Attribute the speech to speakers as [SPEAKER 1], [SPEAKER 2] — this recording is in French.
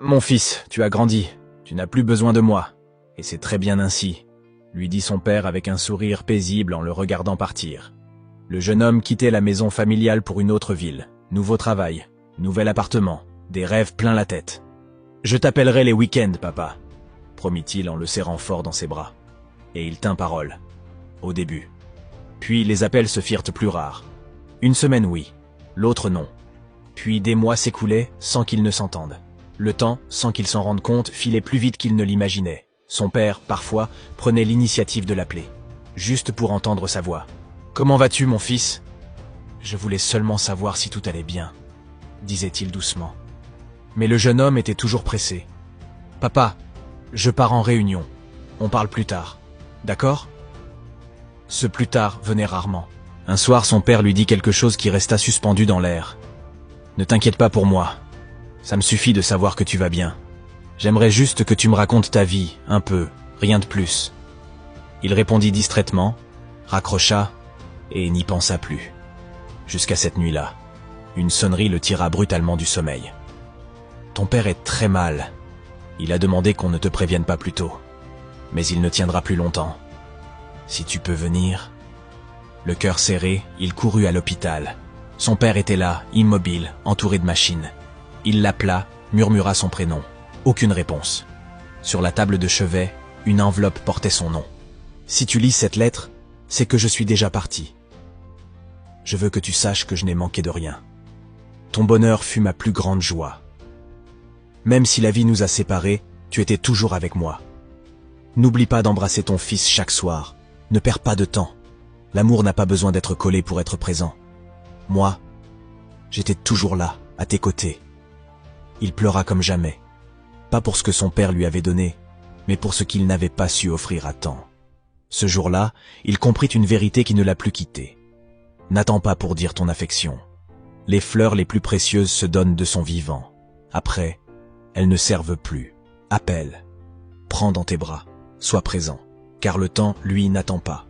[SPEAKER 1] Mon fils, tu as grandi, tu n'as plus besoin de moi. Et c'est très bien ainsi, lui dit son père avec un sourire paisible en le regardant partir. Le jeune homme quittait la maison familiale pour une autre ville. Nouveau travail, nouvel appartement, des rêves plein la tête. « Je t'appellerai les week-ends, papa », promit-il en le serrant fort dans ses bras. Et il tint parole. Au début. Puis les appels se firent plus rares. Une semaine oui, l'autre non. Puis des mois s'écoulaient sans qu'ils ne s'entendent. Le temps, sans qu'il s'en rende compte, filait plus vite qu'il ne l'imaginait. Son père, parfois, prenait l'initiative de l'appeler, juste pour entendre sa voix. « Comment vas-tu, mon fils ?»« Je voulais seulement savoir si tout allait bien, » disait-il doucement. Mais le jeune homme était toujours pressé. « Papa, je pars en réunion. On parle plus tard. D'accord ?» Ce plus tard venait rarement. Un soir, son père lui dit quelque chose qui resta suspendu dans l'air. « Ne t'inquiète pas pour moi. Ça me suffit de savoir que tu vas bien. J'aimerais juste que tu me racontes ta vie, un peu, rien de plus. » Il répondit distraitement, raccrocha et n'y pensa plus. Jusqu'à cette nuit-là, une sonnerie le tira brutalement du sommeil. « Ton père est très mal. Il a demandé qu'on ne te prévienne pas plus tôt. Mais il ne tiendra plus longtemps. Si tu peux venir... » Le cœur serré, il courut à l'hôpital. Son père était là, immobile, entouré de machines. Il l'appela, murmura son prénom. Aucune réponse. Sur la table de chevet, une enveloppe portait son nom. « Si tu lis cette lettre, c'est que je suis déjà parti. Je veux que tu saches que je n'ai manqué de rien. Ton bonheur fut ma plus grande joie. Même si la vie nous a séparés, tu étais toujours avec moi. N'oublie pas d'embrasser ton fils chaque soir. Ne perds pas de temps. L'amour n'a pas besoin d'être collé pour être présent. Moi, j'étais toujours là, à tes côtés. » Il pleura comme jamais. Pas pour ce que son père lui avait donné, mais pour ce qu'il n'avait pas su offrir à temps. Ce jour-là, il comprit une vérité qui ne l'a plus quitté. N'attends pas pour dire ton affection. Les fleurs les plus précieuses se donnent de son vivant. Après, elles ne servent plus. Appelle. Prends dans tes bras. Sois présent. Car le temps, lui, n'attend pas.